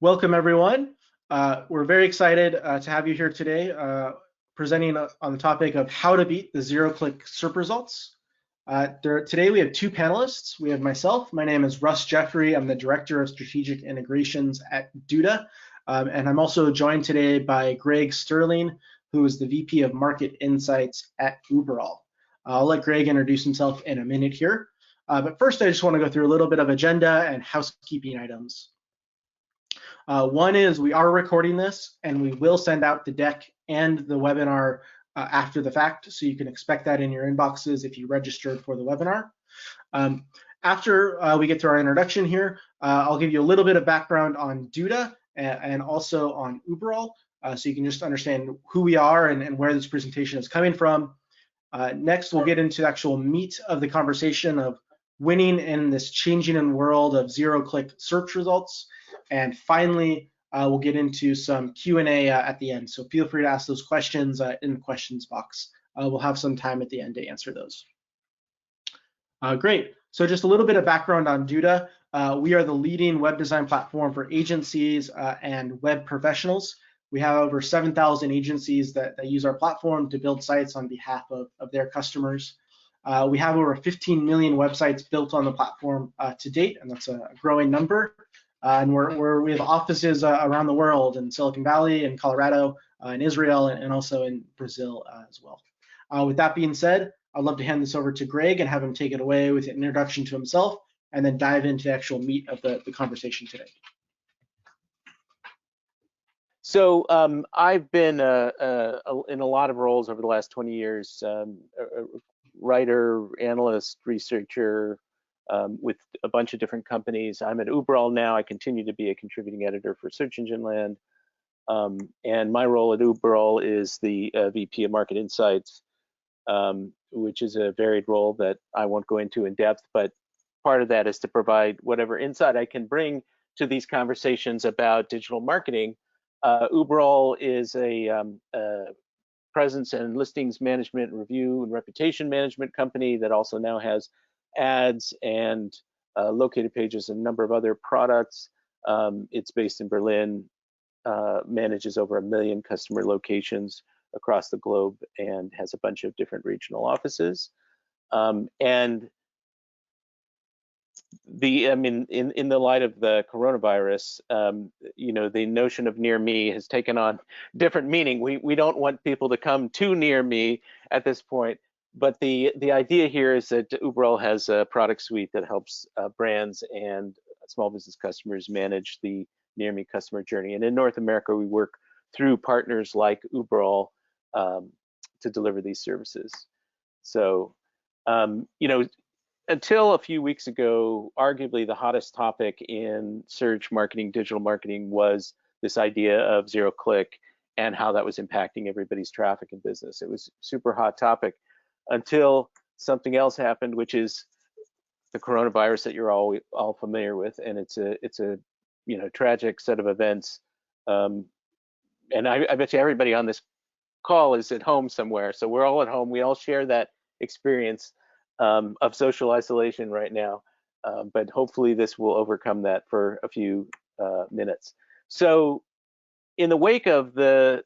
Welcome, everyone. We're very excited to have you here today presenting on the topic of how to beat the zero-click SERP results. Today we have two panelists. We have myself. My name is Russ Jeffrey. I'm the Director of Strategic Integrations at Duda. And I'm also joined today by Greg Sterling, who is the VP of Market Insights at Uberall. I'll let Greg introduce himself in a minute here. But first, I just want to go through a little bit of agenda and housekeeping items. One is we are recording this and we will send out the deck and the webinar after the fact, so you can expect that in your inboxes if you registered for the webinar. After we get through our introduction here, I'll give you a little bit of background on Duda and also on Uberall, so you can just understand who we are and where this presentation is coming from. Next, we'll get into the actual meat of the conversation of winning in this changing world of zero-click search results. And finally, we'll get into some Q&A at the end. So feel free to ask those questions in the questions box. We'll have some time at the end to answer those. Great. So just a little bit of background on Duda. We are the leading web design platform for agencies and web professionals. We have over 7,000 agencies that use our platform to build sites on behalf of their customers. We have over 15 million websites built on the platform to date, and that's a growing number. And we have offices around the world in Silicon Valley, in Colorado, in Israel, and also in Brazil as well. With that being said, I'd love to hand this over to Greg and have him take it away with an introduction to himself, and then dive into the actual meat of the conversation today. So I've been in a lot of roles over the last 20 years, a writer, analyst, researcher, with a bunch of different companies. I'm at Uberall now. I continue to be a contributing editor for Search Engine Land. And my role at Uberall is the VP of Market Insights, which is a varied role that I won't go into in depth, but part of that is to provide whatever insight I can bring to these conversations about digital marketing. Uberall is a presence and listings management, review and reputation management company that also now has ads and located pages and a number of other products. It's based in Berlin, manages over 1 million customer locations across the globe, and has a bunch of different regional offices. And in the light of the coronavirus, the notion of near me has taken on different meaning. We don't want people to come too near me at this point. But the idea here is that Uberall has a product suite that helps brands and small business customers manage the near me customer journey. And in North America, we work through partners like Uberall to deliver these services. So, until a few weeks ago, arguably the hottest topic in search marketing, digital marketing, was this idea of zero click and how that was impacting everybody's traffic and business. It was a super hot topic until something else happened, which is the coronavirus that you're all familiar with, and it's a tragic set of events. And I bet you everybody on this call is at home somewhere, so we're all at home. We all share that experience of social isolation right now, but hopefully this will overcome that for a few minutes. So, in the wake of the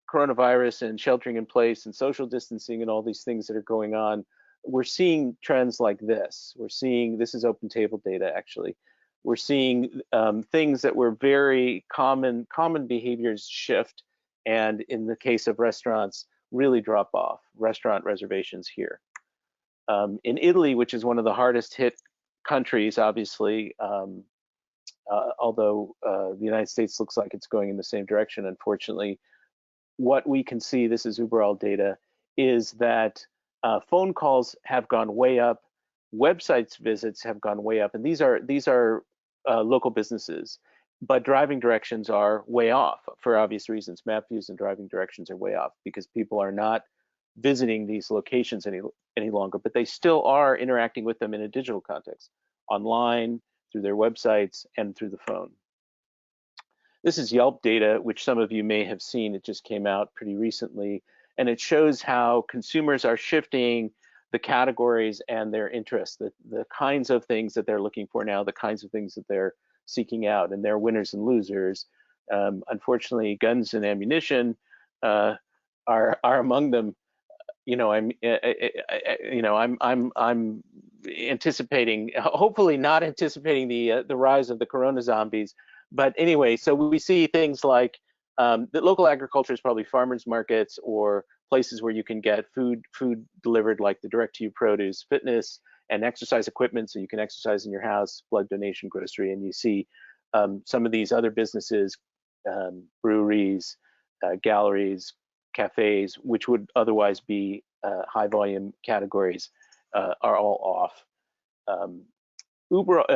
coronavirus and sheltering in place and social distancing and all these things that are going on, we're seeing trends like this. We're seeing, this is open table data actually, we're seeing things that were very common behaviors shift, and in the case of restaurants, really drop off, restaurant reservations here. In Italy, which is one of the hardest hit countries, obviously, although the United States looks like it's going in the same direction, unfortunately, what we can see, this is Uberall data, is that phone calls have gone way up, websites visits have gone way up, and these are local businesses, but driving directions are way off for obvious reasons. Map views and driving directions are way off because people are not visiting these locations any longer, but they still are interacting with them in a digital context, online, through their websites, and through the phone. This is Yelp data, which some of you may have seen. It just came out pretty recently, and it shows how consumers are shifting the categories and their interests, the kinds of things that they're looking for now, the kinds of things that they're seeking out, and they're winners and losers. Unfortunately, guns and ammunition are among them. I'm anticipating, hopefully not anticipating the rise of the corona zombies. But anyway, so we see things like the local agriculture is probably farmers markets or places where you can get food delivered, like the direct to you produce, fitness and exercise equipment, so you can exercise in your house, blood donation, grocery, and you see some of these other businesses, breweries, galleries, cafes, which would otherwise be high volume categories, are all off.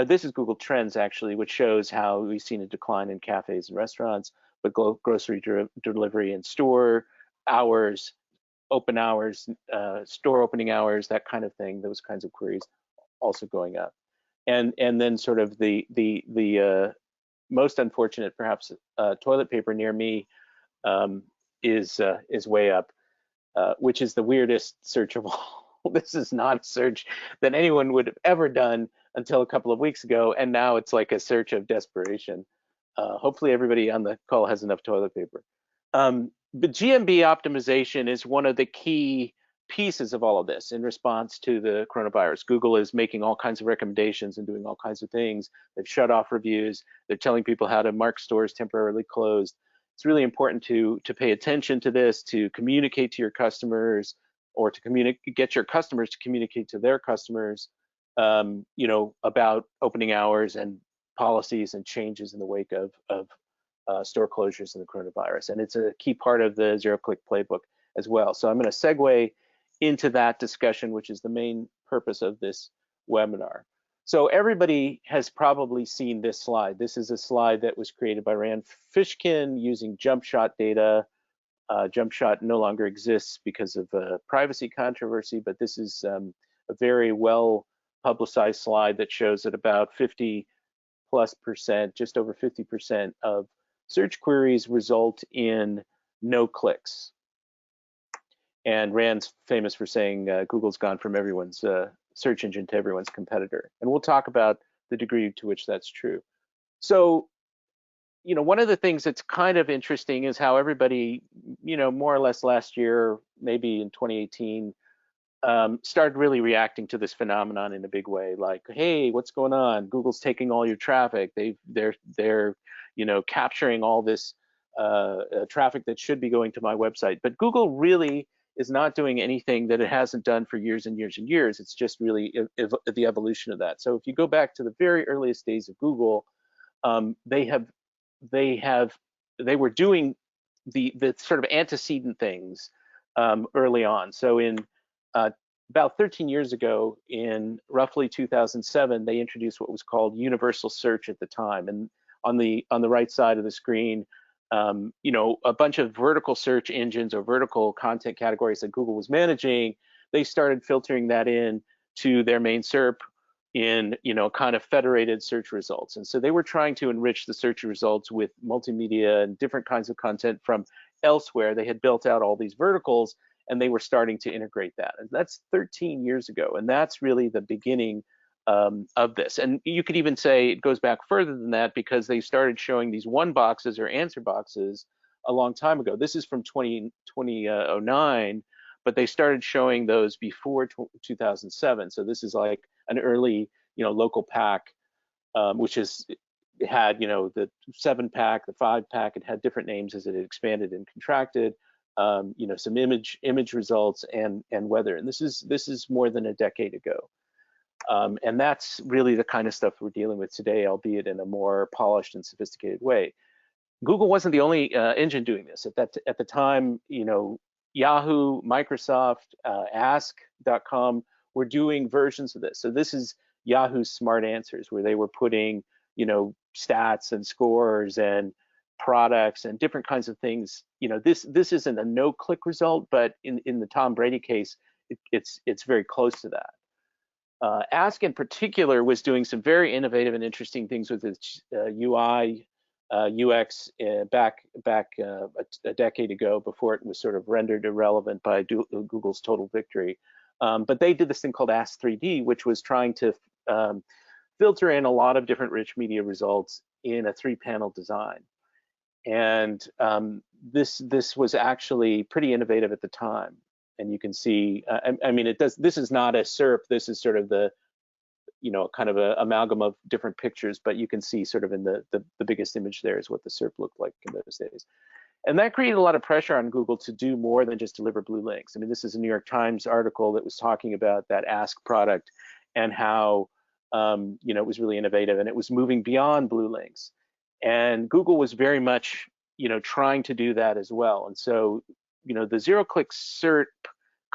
This is Google Trends actually, which shows how we've seen a decline in cafes and restaurants, but grocery delivery and store hours, open hours, store opening hours, that kind of thing, those kinds of queries also going up. And then sort of the most unfortunate, perhaps, toilet paper near me is way up, which is the weirdest search of all. This is not a search that anyone would have ever done until a couple of weeks ago, and now it's like a search of desperation. Hopefully everybody on the call has enough toilet paper. But GMB optimization is one of the key pieces of all of this in response to the coronavirus. Google is making all kinds of recommendations and doing all kinds of things. They've shut off reviews. They're telling people how to mark stores temporarily closed. It's really important to pay attention to this, to communicate to your customers, or to get your customers to communicate to their customers, about opening hours and policies and changes in the wake of store closures and the coronavirus. And it's a key part of the zero-click playbook as well. So I'm going to segue into that discussion, which is the main purpose of this webinar. So everybody has probably seen this slide. This is a slide that was created by Rand Fishkin using jump shot data. Jump shot no longer exists because of privacy controversy, but this is a very well publicized slide that shows that about 50+%, just over 50% of search queries result in no clicks. And Rand's famous for saying Google's gone from everyone's search engine to everyone's competitor. And we'll talk about the degree to which that's true. So, one of the things that's kind of interesting is how everybody, more or less last year, maybe in 2018, started really reacting to this phenomenon in a big way. Like, hey, what's going on? Google's taking all your traffic. They're capturing all this traffic that should be going to my website. But Google really is not doing anything that it hasn't done for years and years and years. It's just really the evolution of that. So if you go back to the very earliest days of Google, they were doing the sort of antecedent things early on. So in about 13 years ago, in roughly 2007, they introduced what was called universal search at the time. And on the right side of the screen, a bunch of vertical search engines or vertical content categories that Google was managing, they started filtering that in to their main SERP in kind of federated search results. And so they were trying to enrich the search results with multimedia and different kinds of content from elsewhere. They had built out all these verticals and they were starting to integrate that. And that's 13 years ago. And that's really the beginning of this. And you could even say it goes back further than that, because they started showing these one boxes or answer boxes a long time ago. This is from 2009, but they started showing those before 2007. So this is like an early, local pack, which had, the 7-pack, the 5-pack. It had different names as it expanded and contracted. Some image results and weather. And this is more than a decade ago. And that's really the kind of stuff we're dealing with today, albeit in a more polished and sophisticated way. Google wasn't the only engine doing this. At the time, Yahoo, Microsoft, Ask.com were doing versions of this. So this is Yahoo's Smart Answers, where they were putting, stats and scores and products and different kinds of things. This isn't a no-click result, but in the Tom Brady case, it's very close to that. Ask in particular was doing some very innovative and interesting things with its UI, UX back a decade ago, before it was sort of rendered irrelevant by Google's total victory. But they did this thing called Ask 3D, which was trying to filter in a lot of different rich media results in a 3-panel design. And this was actually pretty innovative at the time. And you can see, I mean, this is not a SERP. This is sort of the, kind of an amalgam of different pictures, but you can see sort of in the biggest image there is what the SERP looked like in those days. And that created a lot of pressure on Google to do more than just deliver blue links. I mean, this is a New York Times article that was talking about that Ask product and how, it was really innovative and it was moving beyond blue links. And Google was very much, trying to do that as well. And so, the zero-click SERP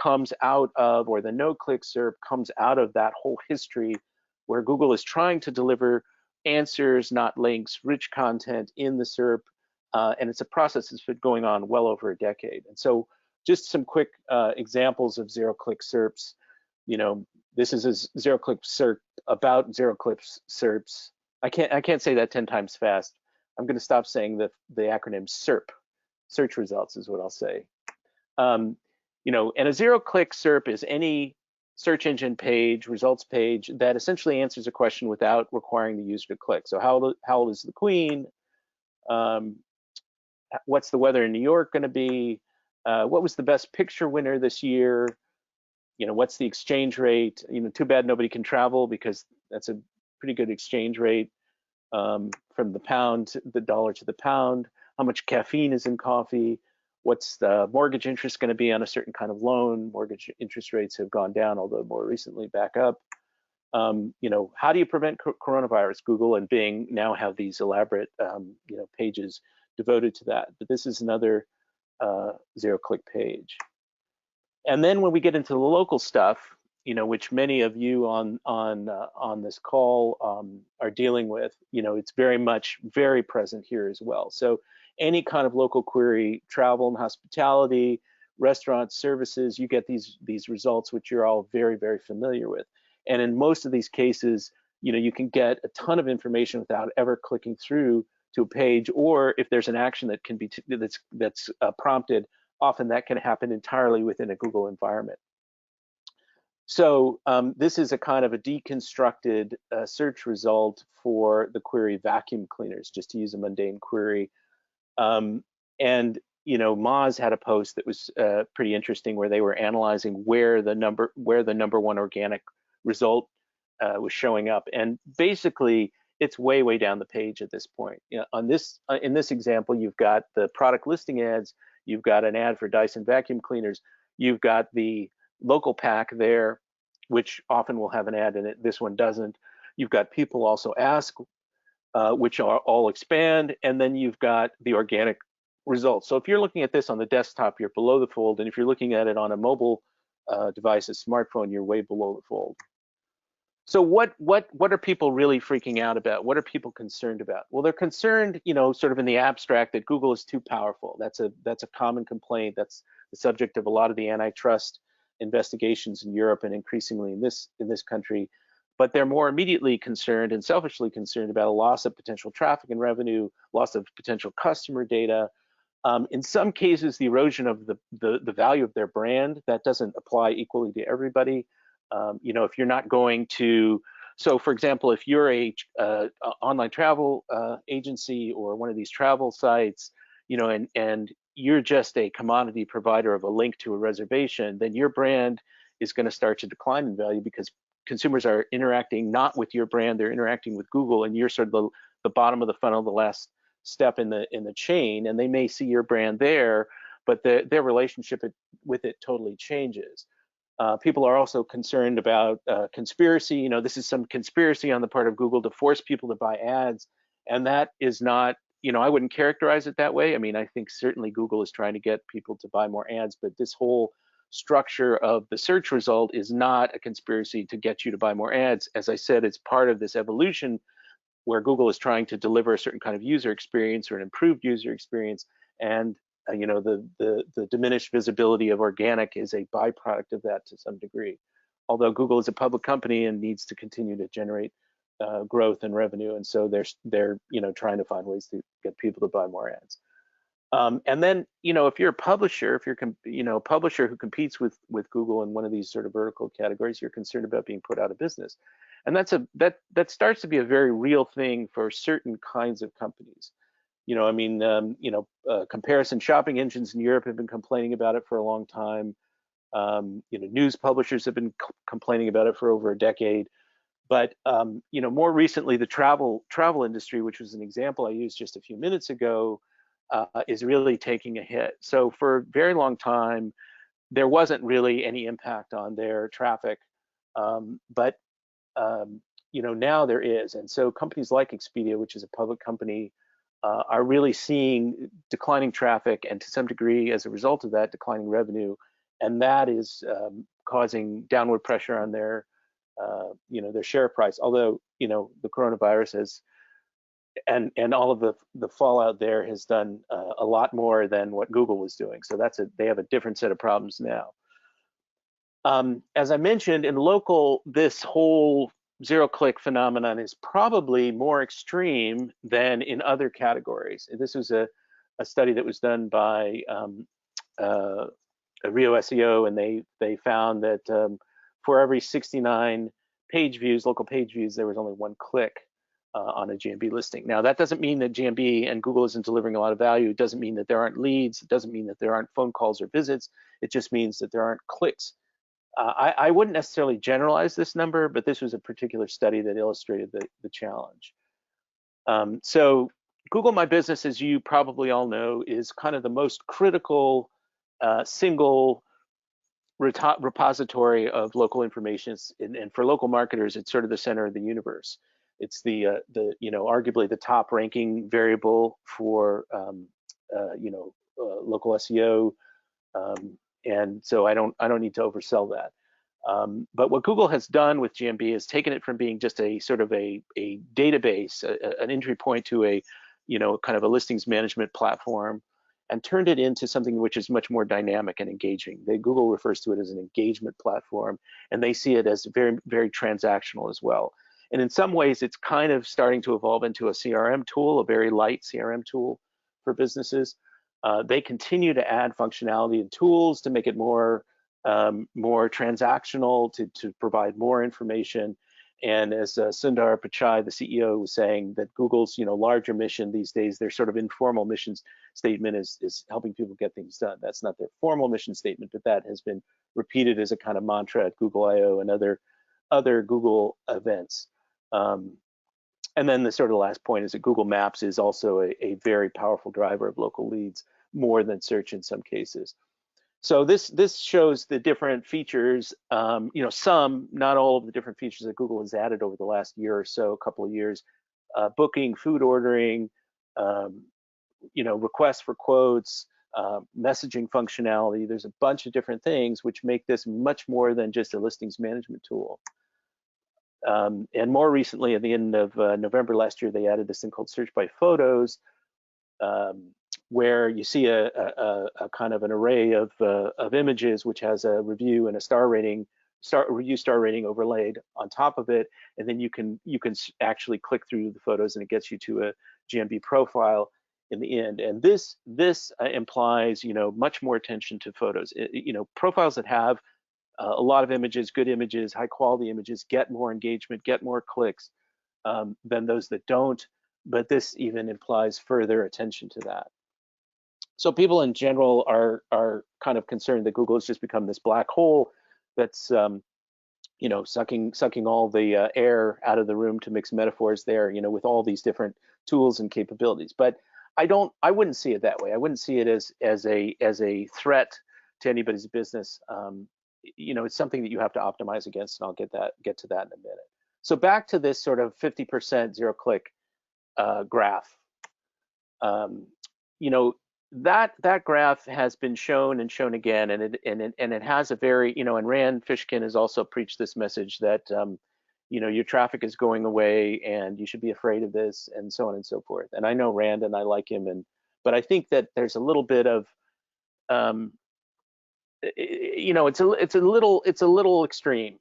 comes out of, or the no-click SERP comes out of that whole history where Google is trying to deliver answers, not links, rich content in the SERP. And it's a process that's been going on well over a decade. And so just some quick examples of zero-click SERPs. This is a zero-click SERP about zero-click SERPs. I can't say that 10 times fast. I'm going to stop saying the acronym SERP. Search results is what I'll say. And a zero-click SERP is any search engine page, results page that essentially answers a question without requiring the user to click. So how old is the Queen? What's the weather in New York going to be? What was the best picture winner this year? What's the exchange rate? Too bad nobody can travel because that's a pretty good exchange rate from the pound, the dollar to the pound. How much caffeine is in coffee? What's the mortgage interest going to be on a certain kind of loan? Mortgage interest rates have gone down, although more recently back up. How do you prevent coronavirus? Google and Bing now have these elaborate, pages devoted to that. But this is another zero-click page. And then when we get into the local stuff, which many of you on this call are dealing with, it's very present here as well. So any kind of local query, travel and hospitality, restaurants, services, you get these results, which you're all very, very familiar with. And in most of these cases, you can get a ton of information without ever clicking through to a page, or if there's an action that can be that's prompted, often that can happen entirely within a Google environment. So this is a kind of a deconstructed search result for the query vacuum cleaners, just to use a mundane query. And Moz had a post that was pretty interesting, where they were analyzing where the number one organic result was showing up, and basically it's way down the page at this point. In this example, you've got the product listing ads, you've got an ad for Dyson vacuum cleaners, you've got the local pack there, which often will have an ad in it. This one doesn't. You've got people also ask, which are all expand, and then you've got the organic results. So if you're looking at this on the desktop, you're below the fold, and if you're looking at it on a mobile device, a smartphone, you're way below the fold. So what are people really freaking out about? What are people concerned about? Well, they're concerned, sort of in the abstract, that Google is too powerful. That's a common complaint. That's the subject of a lot of the antitrust investigations in Europe and increasingly in this country. But they're more immediately concerned and selfishly concerned about a loss of potential traffic and revenue, loss of potential customer data. In some cases, the erosion of the value of their brand. That doesn't apply equally to everybody. If you're not going to, so for example, if you're a online travel agency or one of these travel sites, and you're just a commodity provider of a link to a reservation, then your brand is going to start to decline in value, because consumers are interacting not with your brand, they're interacting with Google, and you're sort of the bottom of the funnel, the last step in the chain, and they may see your brand there, but their relationship with it totally changes. People are also concerned about conspiracy. This is some conspiracy on the part of Google to force people to buy ads, and that is not, I wouldn't characterize it that way. I mean, I think certainly Google is trying to get people to buy more ads, but this whole structure of the search result is not a conspiracy to get you to buy more ads. As I said, it's part of this evolution where Google is trying to deliver a certain kind of user experience or an improved user experience, and the diminished visibility of organic is a byproduct of that to some degree. Although Google is a public company and needs to continue to generate growth and revenue, and so they're trying to find ways to get people to buy more ads. And then if you're a publisher, if you're a publisher who competes with Google in one of these sort of vertical categories, you're concerned about being put out of business. And that starts to be a very real thing for certain kinds of companies. I mean, comparison shopping engines in Europe have been complaining about it for a long time. News publishers have been complaining about it for over a decade. But more recently, the travel industry, which was an example I used just a few minutes ago, is really taking a hit. So for a very long time, there wasn't really any impact on their traffic, but now there is. And so companies like Expedia, which is a public company, are really seeing declining traffic, and to some degree, as a result of that, declining revenue, and that is causing downward pressure on their share price. Although the coronavirus has and all of the fallout there has done a lot more than what Google was doing. So they have a different set of problems now. As I mentioned, in local, this whole zero-click phenomenon is probably more extreme than in other categories. This was a study that was done by Rio SEO, and they found that for every 69 page views, local page views, there was only one click on a GMB listing. Now, that doesn't mean that GMB and Google isn't delivering a lot of value. It doesn't mean that there aren't leads. It doesn't mean that there aren't phone calls or visits. It just means that there aren't clicks. I wouldn't necessarily generalize this number, but this was a particular study that illustrated the challenge. So Google My Business, as you probably all know, is kind of the most critical single repository of local information, and for local marketers, it's sort of the center of the universe. It's the arguably the top ranking variable for local SEO, and so I don't need to oversell that. But what Google has done with GMB is taken it from being just a sort of a database, an entry point to a kind of a listings management platform, and turned it into something which is much more dynamic and engaging. Google refers to it as an engagement platform, and they see it as very, very transactional as well. And in some ways, it's kind of starting to evolve into a CRM tool, a very light CRM tool for businesses. They continue to add functionality and tools to make it more transactional, to provide more information. And as Sundar Pichai, the CEO, was saying, that Google's larger mission these days, their sort of informal mission statement is helping people get things done. That's not their formal mission statement, but that has been repeated as a kind of mantra at Google I/O and other Google events. And then the sort of last point is that Google Maps is also a very powerful driver of local leads, more than search in some cases. So this shows the different features, some, not all of the different features that Google has added over the last year or so, a couple of years, booking, food ordering, requests for quotes, messaging functionality. There's a bunch of different things which make this much more than just a listings management tool. And more recently, at the end of November last year, they added this thing called Search by Photos, where you see a kind of an array of images, which has a review and a star rating overlaid on top of it, and then you can actually click through the photos, and it gets you to a GMB profile in the end. And this implies much more attention to photos. Profiles that have a lot of images, good images, high quality images, get more engagement, get more clicks than those that don't. But this even implies further attention to that. So people in general are kind of concerned that Google has just become this black hole that's sucking all the air out of the room, to mix metaphors there, with all these different tools and capabilities. But I wouldn't see it that way. I wouldn't see it as a threat to anybody's business. It's something that you have to optimize against, and I'll get to that in a minute. So back to this sort of 50% zero-click graph. That graph has been shown and shown again, and it has a very, and Rand Fishkin has also preached this message that your traffic is going away and you should be afraid of this, and so on and so forth. And I know Rand and I like him, but I think that there's a little bit of it's a little extreme.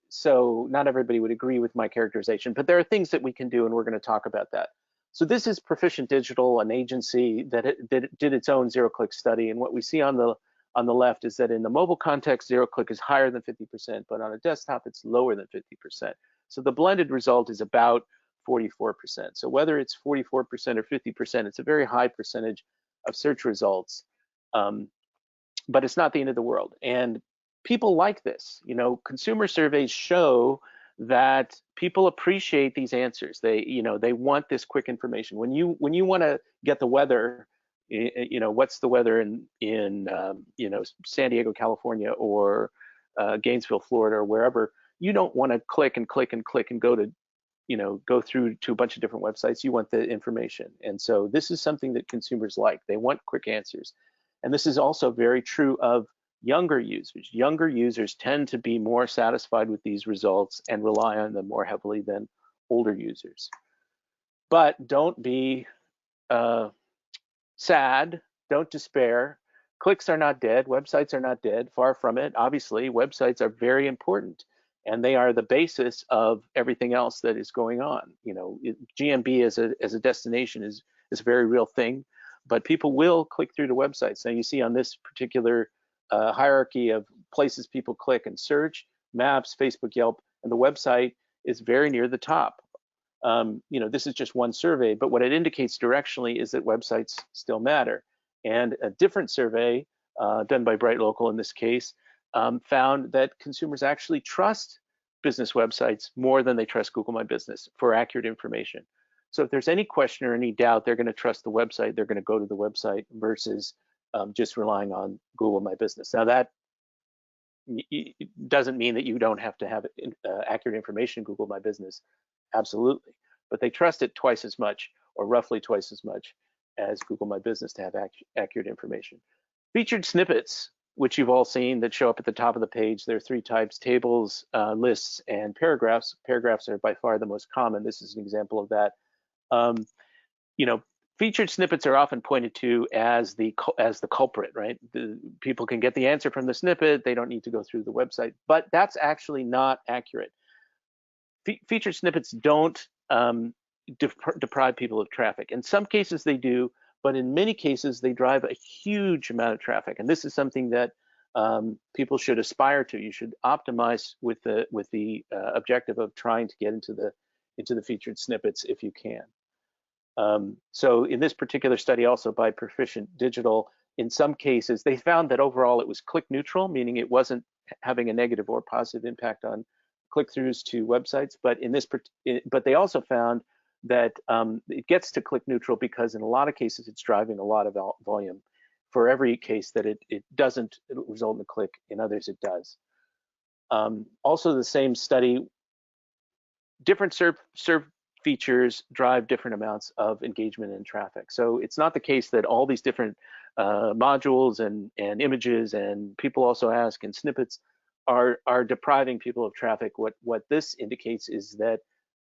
So not everybody would agree with my characterization, but there are things that we can do, and we're going to talk about that. So this is Proficient Digital, an agency that did its own zero-click study, and what we see on the on the left is that in the mobile context, zero-click is higher than 50%, but on a desktop, it's lower than 50%. So the blended result is about 44%. So whether it's 44% or 50%, it's a very high percentage of search results, but it's not the end of the world. And people like this. You know, consumer surveys show that people appreciate these answers. They want this quick information. When you want to get the weather, what's the weather in San Diego, California, or Gainesville, Florida, or wherever, you don't want to click and click and click and go through to a bunch of different websites. You want the information. And so this is something that consumers like. They want quick answers. And this is also very true of younger users. Younger users tend to be more satisfied with these results and rely on them more heavily than older users. But don't be sad, don't despair. Clicks are not dead, websites are not dead, far from it. Obviously, websites are very important, and they are the basis of everything else that is going on. GMB as a destination is a very real thing, but people will click through to websites. Now you see on this particular hierarchy of places people click and search, Maps, Facebook, Yelp, and the website is very near the top. This is just one survey, but what it indicates directionally is that websites still matter. And a different survey done by Bright Local in this case found that consumers actually trust business websites more than they trust Google My Business for accurate information. So if there's any question or any doubt, they're going to trust the website. They're going to go to the website versus just relying on Google My Business. Now that doesn't mean that you don't have to have accurate information in Google My Business. Absolutely. But they trust it twice as much, or roughly twice as much, as Google My Business to have accurate information. Featured snippets, which you've all seen, that show up at the top of the page. There are three types: tables, lists, and paragraphs. Paragraphs are by far the most common. This is an example of that. Featured snippets are often pointed to as the culprit, right? People can get the answer from the snippet. They don't need to go through the website, but that's actually not accurate. Featured snippets don't deprive people of traffic. In some cases they do, but in many cases they drive a huge amount of traffic. And this is something that people should aspire to. You should optimize with the objective of trying to get into the featured snippets if you can. So in this particular study, also by Proficient Digital, in some cases they found that overall it was click neutral, meaning it wasn't having a negative or positive impact on click-throughs to websites, but they also found that it gets to click neutral because in a lot of cases it's driving a lot of volume. For every case that it doesn't result in a click, in others it does. Also the same study, different SERP features drive different amounts of engagement and traffic. So it's not the case that all these different modules and images, and people also ask, and snippets are depriving people of traffic. What this indicates is that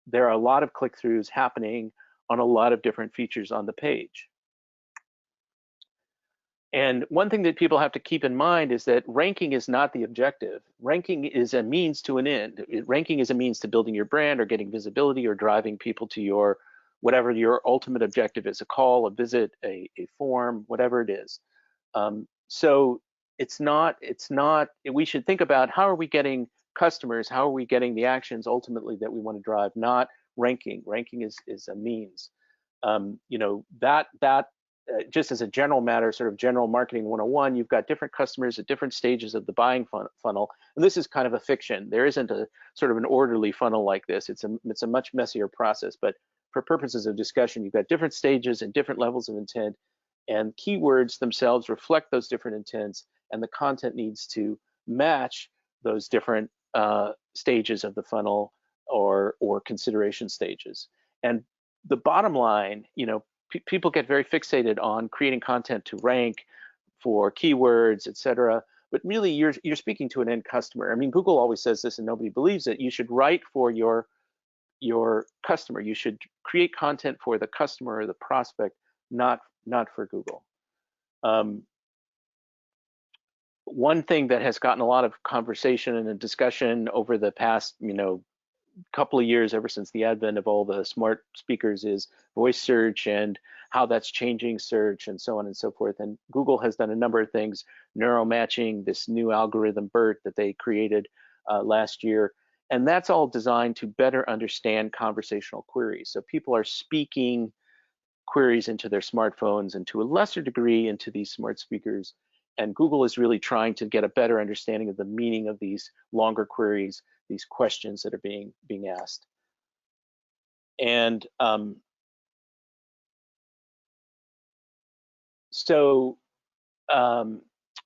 there are a lot of click-throughs happening on a lot of different features on the page. And one thing that people have to keep in mind is that ranking is not the objective. Ranking is a means to an end. Ranking is a means to building your brand or getting visibility or driving people to whatever your ultimate objective is, a call, a visit, a form, whatever it is. So we should think about how are we getting customers, how are we getting the actions ultimately that we want to drive, not ranking. Ranking is a means. Just as a general matter, sort of general marketing 101, you've got different customers at different stages of the buying funnel. And this is kind of a fiction. There isn't a sort of an orderly funnel like this. It's a much messier process, but for purposes of discussion, you've got different stages and different levels of intent, and keywords themselves reflect those different intents, and the content needs to match those different stages of the funnel or consideration stages. And the bottom line, people get very fixated on creating content to rank for keywords, etc. But really, you're speaking to an end customer. I mean, Google always says this, and nobody believes it. You should write for your customer. You should create content for the customer or the prospect, not for Google. One thing that has gotten a lot of conversation and discussion over the past, couple of years, ever since the advent of all the smart speakers, is voice search and how that's changing search and so on and so forth. And Google has done a number of things, neural matching, this new algorithm BERT that they created last year. And that's all designed to better understand conversational queries. So people are speaking queries into their smartphones and to a lesser degree into these smart speakers. And Google is really trying to get a better understanding of the meaning of these longer queries, these questions that are being asked. And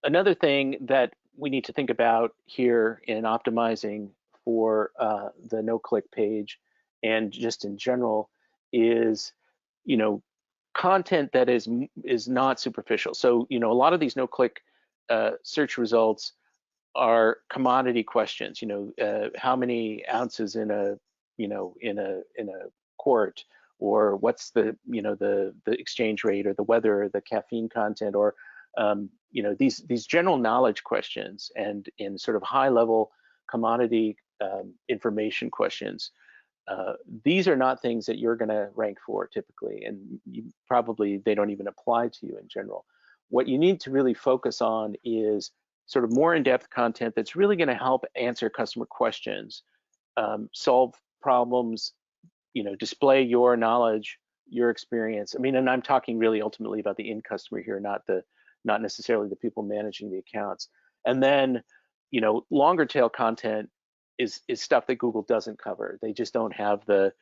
another thing that we need to think about here in optimizing for the no-click page and just in general is, content that is not superficial. So, a lot of these no-click search results are commodity questions. How many ounces in a quart, or what's the the exchange rate, or the weather, or the caffeine content, or these general knowledge questions, and in sort of high-level commodity information questions. These are not things that you're going to rank for typically, and they don't even apply to you in general. What you need to really focus on is sort of more in-depth content that's really going to help answer customer questions, solve problems, display your knowledge, your experience. I mean, and I'm talking really ultimately about the end customer here, not necessarily the people managing the accounts. And then, longer tail content is stuff that Google doesn't cover. They just don't have the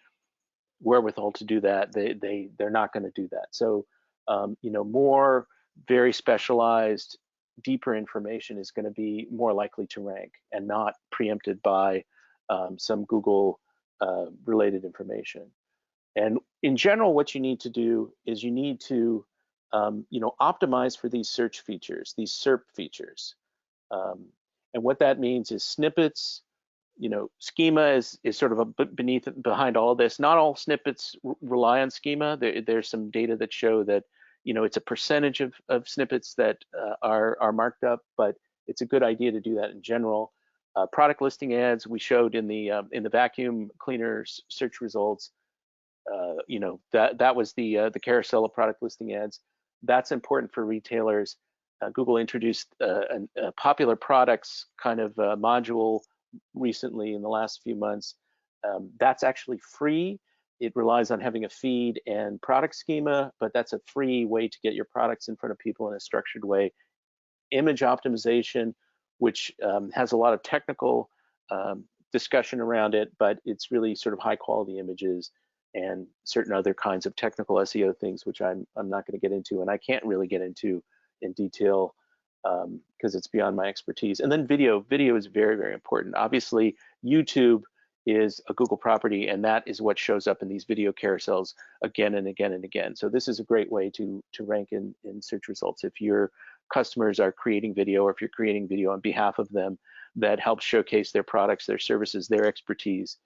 wherewithal to do that. They're not going to do that. So, more very specialized, deeper information is going to be more likely to rank and not preempted by some Google related information. And in general, what you need to do is you need to optimize for these search features, these SERP features. And what that means is snippets. Schema is sort of behind all of this. Not all snippets rely on schema. There's some data that show that it's a percentage of snippets that are marked up, but it's a good idea to do that in general. Product listing ads we showed in the vacuum cleaner search results. That was the carousel of product listing ads. That's important for retailers. Google introduced a popular products kind of module recently in the last few months. That's actually free. It relies on having a feed and product schema, but that's a free way to get your products in front of people in a structured way. Image optimization, which has a lot of technical discussion around it, but it's really sort of high quality images and certain other kinds of technical SEO things, which I'm not going to get into, and I can't really get into in detail because it's beyond my expertise. And then video is very, very important. Obviously, YouTube is a Google property, and that is what shows up in these video carousels again and again and again. So this is a great way to rank in search results. If your customers are creating video, or if you're creating video on behalf of them that helps showcase their products, their services, their expertise,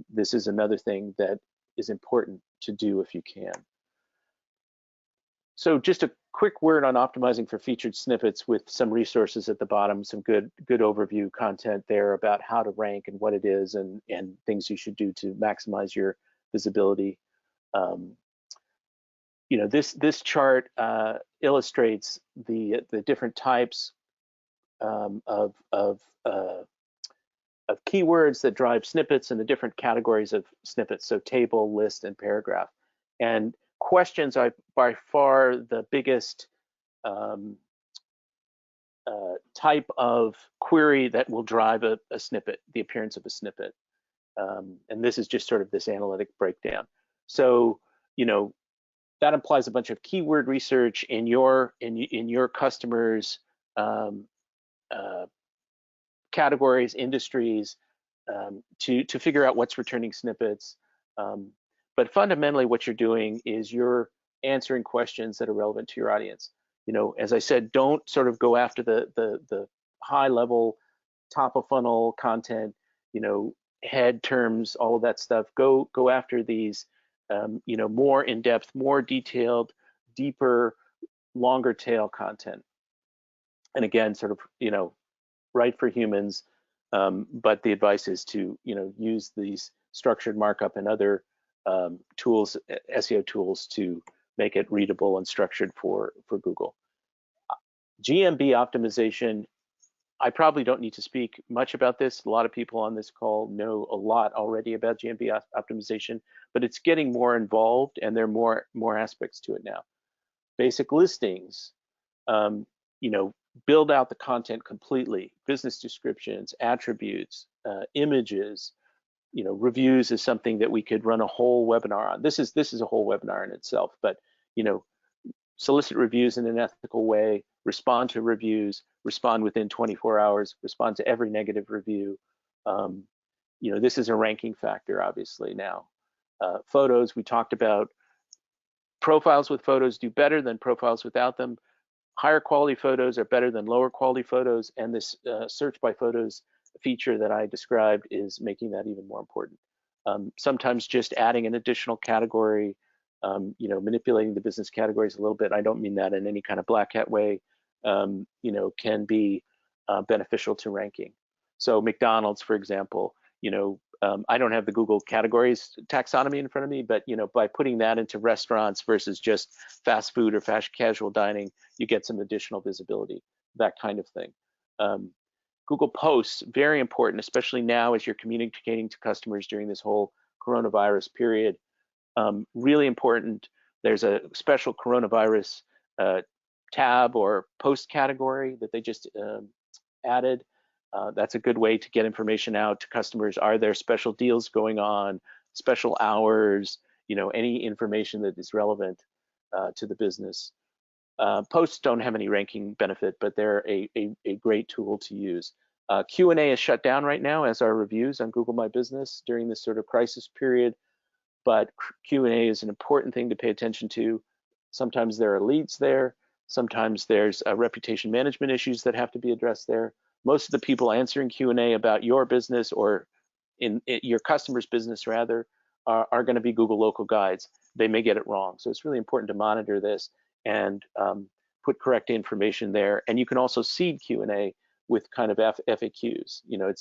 this is another thing that is important to do if you can. So just a quick word on optimizing for featured snippets with some resources at the bottom, some good overview content there about how to rank and what it is, and things you should do to maximize your visibility. This chart illustrates the different types of keywords that drive snippets and the different categories of snippets, so table, list, and paragraph. And questions are by far the biggest type of query that will drive a snippet, the appearance of a snippet. And this is just sort of this analytic breakdown. So, that implies a bunch of keyword research in your customers' categories, industries, to figure out what's returning snippets. But fundamentally, what you're doing is you're answering questions that are relevant to your audience. As I said, don't sort of go after the high level, top of funnel content, head terms, all of that stuff. Go after these, more in depth, more detailed, deeper, longer tail content. And again, sort of, right for humans, but the advice is to, use these structured markup and other tools, SEO tools, to make it readable and structured for Google. GMB optimization, I probably don't need to speak much about this. A lot of people on this call know a lot already about GMB optimization, but it's getting more involved, and there are more aspects to it now. Basic listings, you know, build out the content completely, business descriptions, attributes, images, you know, reviews is something that we could run a whole webinar on. This is a whole webinar in itself, but, you know, solicit reviews in an ethical way, respond to reviews, respond within 24 hours, respond to every negative review. You know, this is a ranking factor, obviously, now. Photos, we talked about. Profiles with photos do better than profiles without them. Higher quality photos are better than lower quality photos, and this search by photos feature that I described is making that even more important. Sometimes just adding an additional category, you know, manipulating the business categories a little bit, I don't mean that in any kind of black hat way, you know, can be beneficial to ranking. So McDonald's, for example, you know, I don't have the Google categories taxonomy in front of me, but, you know, by putting that into restaurants versus just fast food or fast casual dining, you get some additional visibility, that kind of thing. Google Posts, very important, especially now as you're communicating to customers during this whole coronavirus period. Really important. There's a special coronavirus tab or post category that they just added. That's a good way to get information out to customers. Are there special deals going on, special hours, you know, any information that is relevant to the business. Posts don't have any ranking benefit, but they're a great tool to use. Q&A is shut down right now, as are reviews on Google My Business during this sort of crisis period, but Q&A is an important thing to pay attention to. Sometimes there are leads there. Sometimes there's reputation management issues that have to be addressed there. Most of the people answering Q&A about your business, or in your customer's business rather, are going to be Google local guides. They may get it wrong. So it's really important to monitor this and put correct information there. And you can also seed Q&A with kind of FAQs. You know,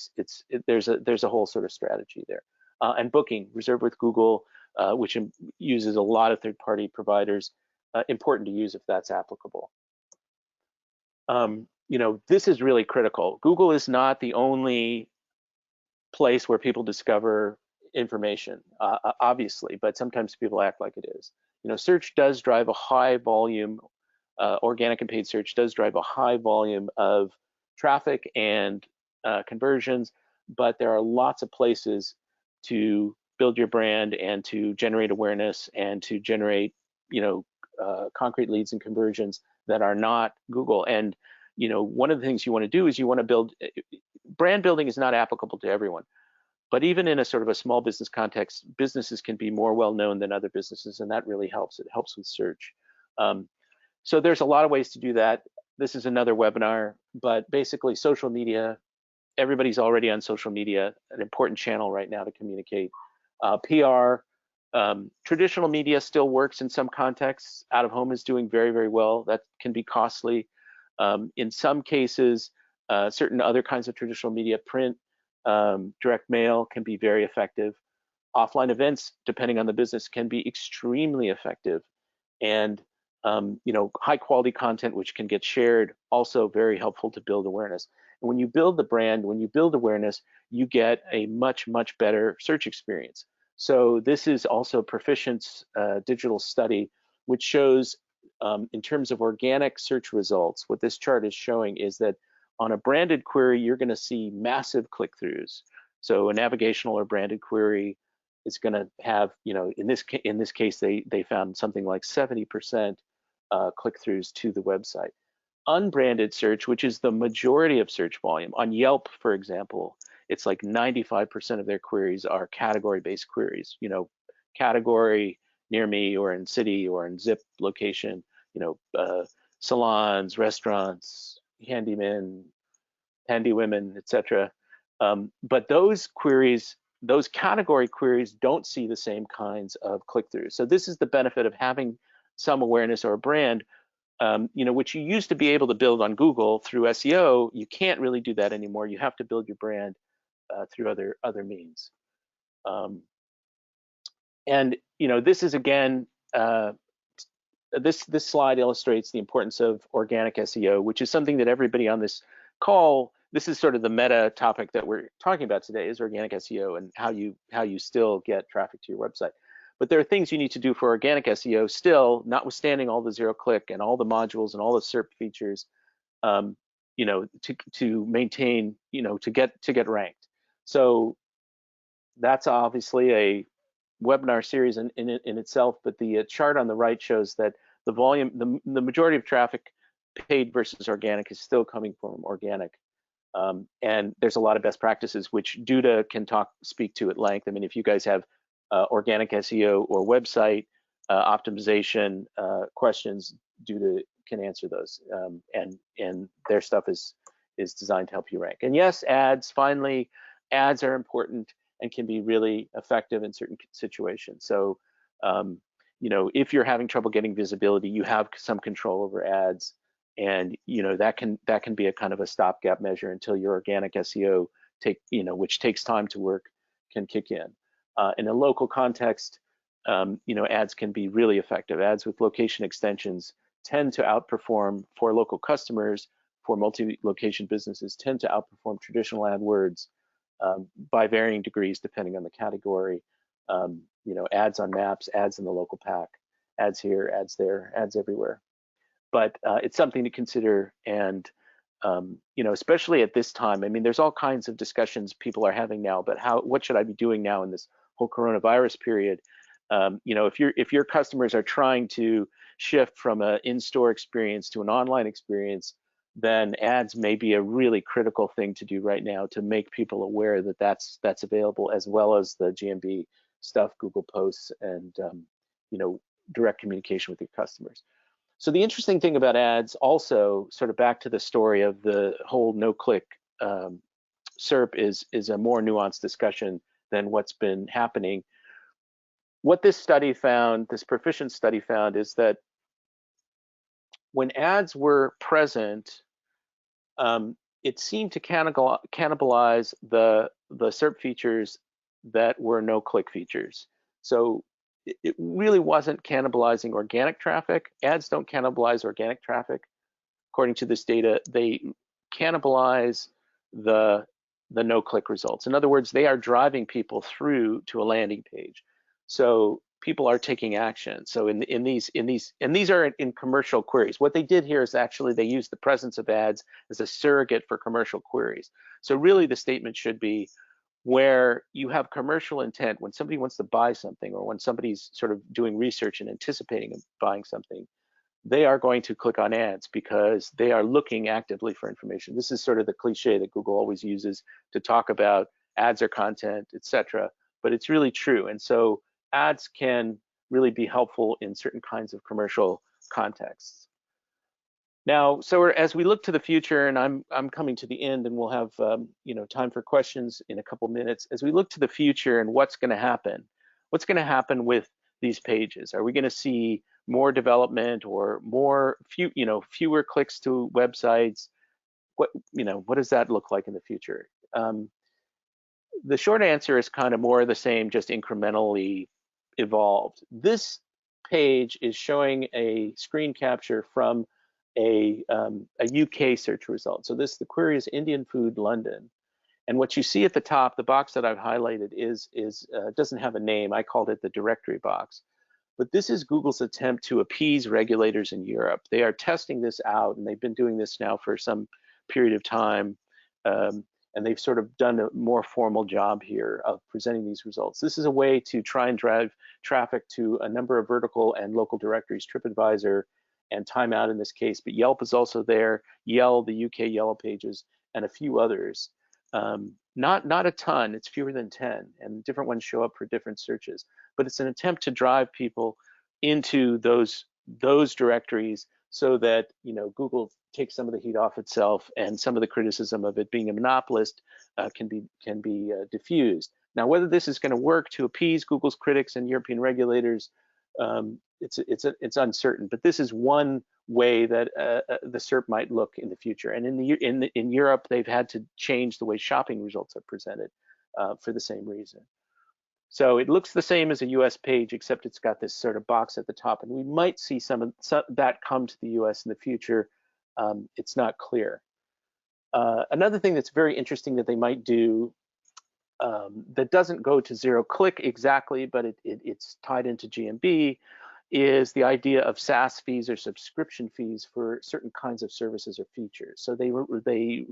there's a whole sort of strategy there. And booking, reserve with Google, which uses a lot of third-party providers, important to use if that's applicable. You know, this is really critical. Google is not the only place where people discover information, obviously, but sometimes people act like it is. You know, search does drive a high volume, organic and paid search does drive a high volume of traffic and conversions, but there are lots of places to build your brand and to generate awareness and to generate, you know, concrete leads and conversions that are not Google. And, you know, one of the things you want to do is you want to build, brand building is not applicable to everyone, but even in a sort of a small business context, businesses can be more well known than other businesses, and that really helps. It helps with search. So there's a lot of ways to do that. This is another webinar, but basically social media, everybody's already on social media, an important channel right now to communicate. PR, traditional media still works in some contexts. Out of home is doing very, very well. That can be costly. In some cases, certain other kinds of traditional media, print, direct mail can be very effective. Offline events, depending on the business, can be extremely effective. And you know, high quality content which can get shared, also very helpful to build awareness. And when you build the brand, when you build awareness, you get a much, much better search experience. So this is also Proficient's digital study, which shows in terms of organic search results, what this chart is showing is that on a branded query, you're going to see massive click-throughs. So a navigational or branded query is going to have, you know, in this case, they found something like 70% click-throughs to the website. Unbranded search, which is the majority of search volume, on Yelp, for example, it's like 95% of their queries are category-based queries. You know, category near me, or in city, or in zip location. You know, salons, restaurants, handymen, handywomen, etc. But those queries, those category queries, don't see the same kinds of click-throughs. So this is the benefit of having some awareness or a brand, you know, which you used to be able to build on Google through SEO. You can't really do that anymore. You have to build your brand through other means. And you know, this is again this slide illustrates the importance of organic SEO, which is something that everybody on this call, this is sort of the meta topic that we're talking about today, is organic SEO and how you still get traffic to your website. But there are things you need to do for organic SEO still, notwithstanding all the zero-click and all the modules and all the SERP features, you know, to maintain, you know, to get ranked. So that's obviously a webinar series in itself, but the chart on the right shows that the volume, the majority of traffic paid versus organic is still coming from organic. And there's a lot of best practices which Duda can speak to at length. I mean, if you guys have organic SEO or website optimization questions, Duda can answer those, and their stuff is designed to help you rank. And yes, ads. Finally, ads are important and can be really effective in certain situations. So, you know, if you're having trouble getting visibility, you have some control over ads, and you know that can be a kind of a stopgap measure until your organic SEO which takes time to work, can kick in. In a local context, you know, ads can be really effective. Ads with location extensions tend to outperform, for local customers, for multi-location businesses, tend to outperform traditional AdWords by varying degrees depending on the category. You know, ads on maps, ads in the local pack, ads here, ads there, ads everywhere. But it's something to consider, and you know, especially at this time. I mean, there's all kinds of discussions people are having now, but what should I be doing now in this whole coronavirus period? You know, if your customers are trying to shift from an in-store experience to an online experience, then ads may be a really critical thing to do right now to make people aware that that's available, as well as the GMB stuff, Google Posts, and you know, direct communication with your customers. So the interesting thing about ads, also sort of back to the story of the whole no-click SERP, is a more nuanced discussion than what's been happening. What this study found, this Proficient study found, is that when ads were present, it seemed to cannibalize the SERP features that were no-click features. So it really wasn't cannibalizing organic traffic. Ads don't cannibalize organic traffic. According to this data, they cannibalize the no-click results. In other words, they are driving people through to a landing page. So people are taking action. So in these are in commercial queries. What they did here is actually they used the presence of ads as a surrogate for commercial queries. So really the statement should be, where you have commercial intent, when somebody wants to buy something, or when somebody's sort of doing research and anticipating buying something, they are going to click on ads because they are looking actively for information. This is sort of the cliche that Google always uses to talk about ads or content, etc. But it's really true. And so ads can really be helpful in certain kinds of commercial contexts. Now, so as we look to the future, and I'm coming to the end, and we'll have you know, time for questions in a couple minutes. As we look to the future and what's going to happen with these pages? Are we going to see more development or fewer clicks to websites? What does that look like in the future? The short answer is kind of more of the same, just incrementally evolved. This page is showing a screen capture from a UK search result. So the query is Indian food London, and what you see at the top, the box that I've highlighted doesn't have a name. I called it the directory box, but this is Google's attempt to appease regulators in Europe. They are testing this out, and they've been doing this now for some period of time, and they've sort of done a more formal job here of presenting these results. This is a way to try and drive traffic to a number of vertical and local directories, TripAdvisor and Time Out in this case, but Yelp is also there, Yelp, the UK Yellow Pages, and a few others. Not a ton, it's fewer than 10, and different ones show up for different searches, but it's an attempt to drive people into those directories so that, you know, Google takes some of the heat off itself, and some of the criticism of it being a monopolist can be diffused. Now, whether this is going to work to appease Google's critics and European regulators, it's uncertain. But this is one way that the SERP might look in the future. And in Europe, they've had to change the way shopping results are presented for the same reason. So it looks the same as a US page, except it's got this sort of box at the top, and we might see some of that come to the US in the future. It's not clear. Another thing that's very interesting that they might do that doesn't go to zero click exactly, but it's tied into GMB, is the idea of SaaS fees or subscription fees for certain kinds of services or features. So they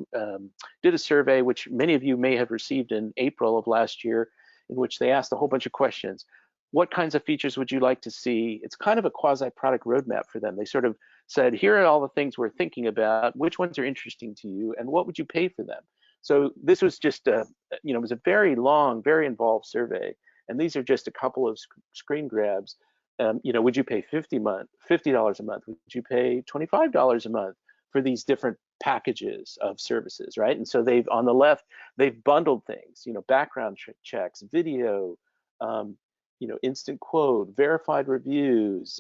did a survey, which many of you may have received in April of last year, in which they asked a whole bunch of questions. What kinds of features would you like to see? It's kind of a quasi-product roadmap for them. They sort of said, here are all the things we're thinking about, which ones are interesting to you, and what would you pay for them? So this was just it was a very long, very involved survey, and these are just a couple of screen grabs. Would you pay $50 a month? Would you pay $25 a month for these different packages of services, right? And so on the left, they've bundled things, background checks, video, instant quote, verified reviews,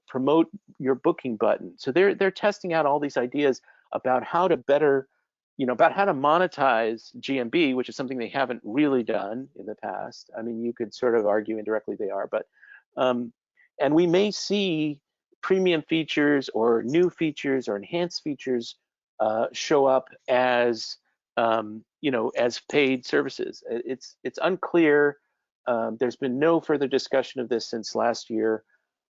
promote your booking button. So they're testing out all these ideas about how to better, about how to monetize GMB, which is something they haven't really done in the past. I mean, you could sort of argue indirectly they are, but, and we may see premium features or new features or enhanced features show up as, as paid services. It's unclear. There's been no further discussion of this since last year,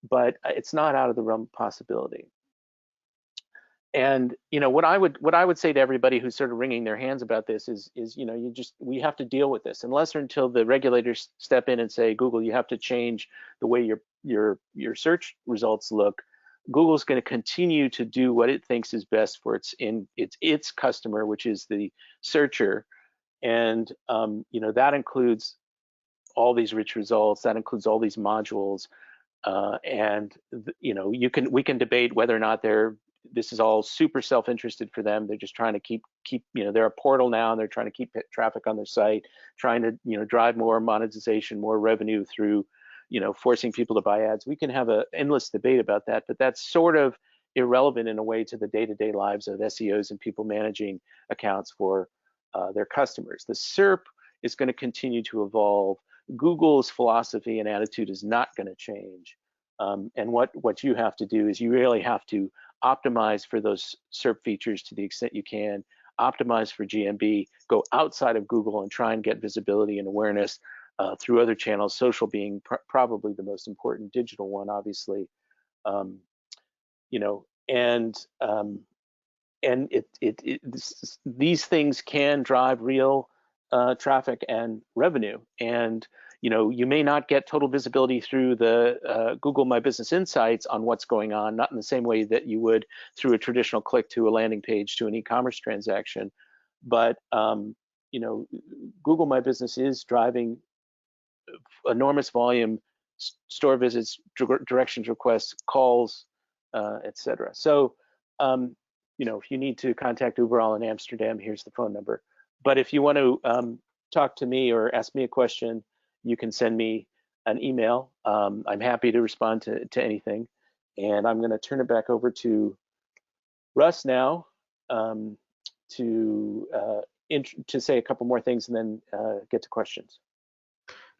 but it's not out of the realm of possibility. And what I would say to everybody who's sort of wringing their hands about this is we have to deal with this unless or until the regulators step in and say, Google, you have to change the way your search results look. Google's going to continue to do what it thinks is best for its customer, which is the searcher, and that includes all these rich results, that includes all these modules, and we can debate whether or not this is all super self-interested for them. They're just trying to keep they're a portal now, and they're trying to keep traffic on their site, trying to drive more monetization, more revenue through forcing people to buy ads. We can have an endless debate about that, but that's sort of irrelevant in a way to the day-to-day lives of SEOs and people managing accounts for their customers. The SERP is going to continue to evolve. Google's philosophy and attitude is not going to change. And what you have to do is you really have to optimize for those SERP features to the extent you can, optimize for GMB, go outside of Google and try and get visibility and awareness through other channels, social being probably the most important, digital one, obviously. These things can drive real traffic and revenue. And you may not get total visibility through the Google My Business Insights on what's going on, not in the same way that you would through a traditional click to a landing page to an e-commerce transaction. But Google My Business is driving enormous volume, store visits, directions requests, calls, etc. So, if you need to contact Uberall in Amsterdam, here's the phone number. But if you want to talk to me or ask me a question, you can send me an email. I'm happy to respond to anything. And I'm going to turn it back over to Russ now to say a couple more things and then get to questions.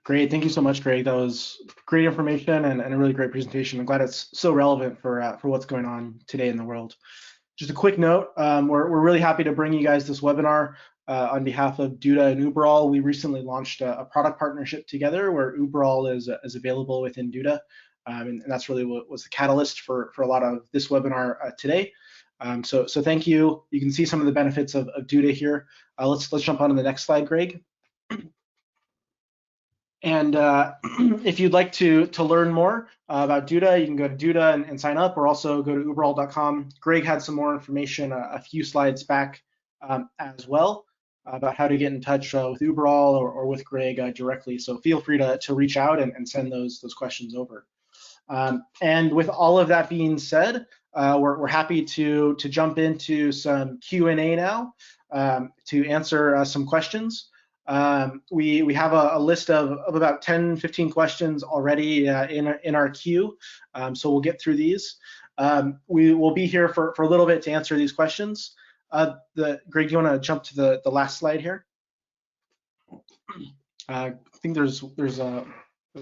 Great, thank you so much, Greg. That was great information and a really great presentation. I'm glad it's so relevant for what's going on today in the world. Just a quick note, we're really happy to bring you guys this webinar on behalf of Duda and Uberall. We recently launched a product partnership together where Uberall is available within Duda, and that's really what was the catalyst for a lot of this webinar today. So thank you. You can see some of the benefits of Duda here. Let's jump on to the next slide, Greg. And if you'd like to learn more about Duda, you can go to Duda and sign up, or also go to Uberall.com. Greg had some more information a few slides back as well about how to get in touch with Uberall or with Greg directly. So feel free to reach out and send those questions over. And with all of that being said, we're happy to jump into some Q&A now to answer some questions. We have a list of about 10-15 questions already in our queue, so we'll get through these. We will be here for a little bit to answer these questions. Greg, do you want to jump to the last slide here? I think there's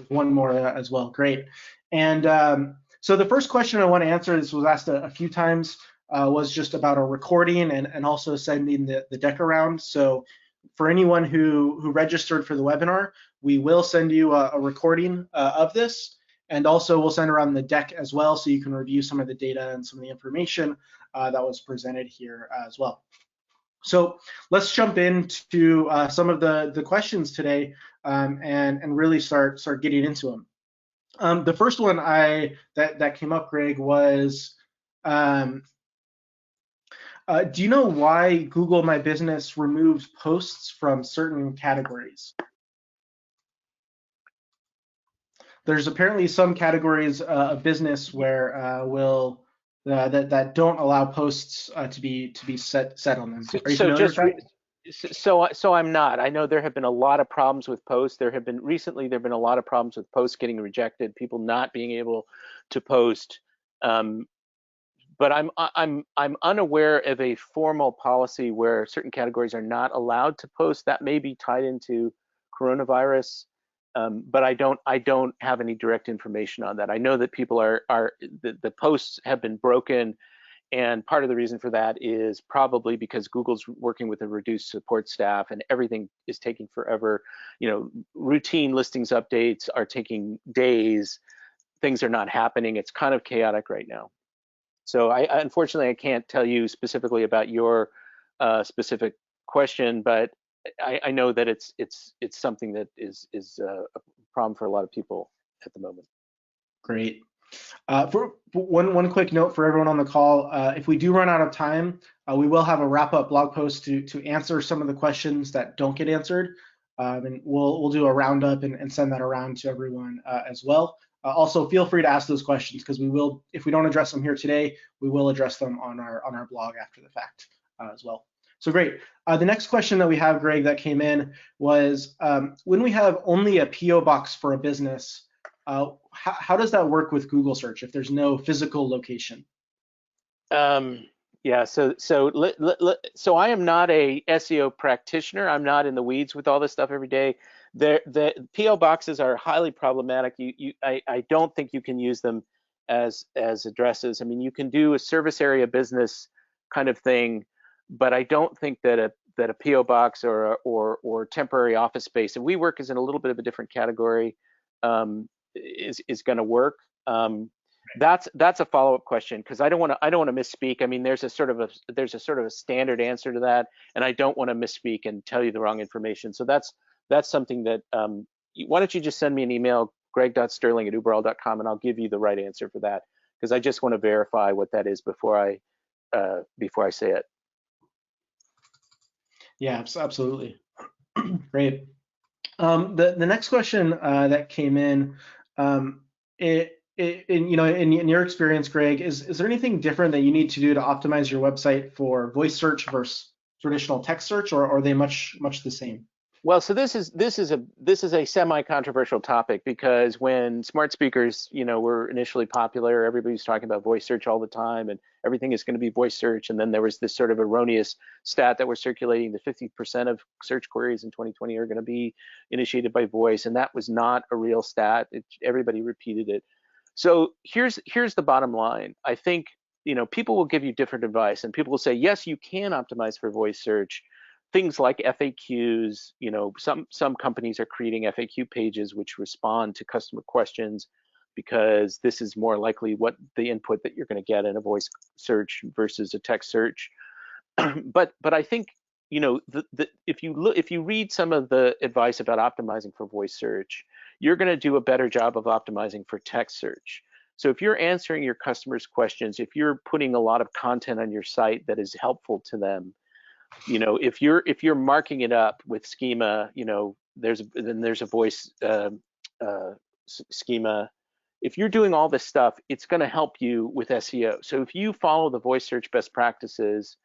one more as well. Great. And so the first question I want to answer, this was asked a few times, was just about a recording and also sending the deck around. So for anyone who registered for the webinar, we will send you a recording of this, and also we'll send around the deck as well, so you can review some of the data and some of the information that was presented here as well. So let's jump into some of the questions today, and really start getting into them. The first one that came up, Greg, was do you know why Google My Business removes posts from certain categories? There's apparently some categories of business where that don't allow posts to be set on them. Are you familiar with that? So I'm not. I know there have been a lot of problems with posts. Recently there have been a lot of problems with posts getting rejected, people not being able to post. But I'm unaware of a formal policy where certain categories are not allowed to post. That may be tied into coronavirus, but I don't have any direct information on that. I know that people the posts have been broken, and part of the reason for that is probably because Google's working with a reduced support staff and everything is taking forever. You know, routine listings updates are taking days. Things are not happening. It's kind of chaotic right now. So unfortunately, I can't tell you specifically about your specific question, but I know that it's something that is a problem for a lot of people at the moment. Great. For one quick note for everyone on the call, if we do run out of time, we will have a wrap-up blog post to answer some of the questions that don't get answered, and we'll do a roundup and send that around to everyone as well. Also, feel free to ask those questions, because we will, if we don't address them here today, we will address them on our blog after the fact as well. So great. The next question that we have, Greg, that came in was, when we have only a PO box for a business, how does that work with Google search if there's no physical location? Yeah, so I am not a SEO practitioner. I'm not in the weeds with all this stuff every day. The PO boxes are highly problematic. I don't think you can use them as addresses. I mean, you can do a service area business kind of thing, but I don't think that a PO box or temporary office space, and WeWork is in a little bit of a different category, is going to work. That's a follow-up question, because I don't want to misspeak. I mean, there's a sort of a standard answer to that, and I don't want to misspeak and tell you the wrong information. So that's something that why don't you just send me an email, greg.sterling@uberall.com, and I'll give you the right answer for that, because I just want to verify what that is before I say it. Yeah, absolutely. Great. The next question that came in, in your experience, Greg, is there anything different that you need to do to optimize your website for voice search versus traditional text search, or are they much the same? Well, so this is a semi-controversial topic, because when smart speakers, were initially popular, everybody was talking about voice search all the time, and everything is going to be voice search. And then there was this sort of erroneous stat that was circulating that 50% of search queries in 2020 are going to be initiated by voice, and that was not a real stat. Everybody repeated it. So here's the bottom line. I think people will give you different advice, and people will say, yes, you can optimize for voice search. Things like FAQs, some companies are creating FAQ pages which respond to customer questions, because this is more likely what the input that you're going to get in a voice search versus a text search. but I think if you read some of the advice about optimizing for voice search, you're going to do a better job of optimizing for text search. So if you're answering your customers' questions, if you're putting a lot of content on your site that is helpful to them, if you're marking it up with schema, there's a voice schema. If you're doing all this stuff, it's going to help you with SEO. So if you follow the voice search best practices,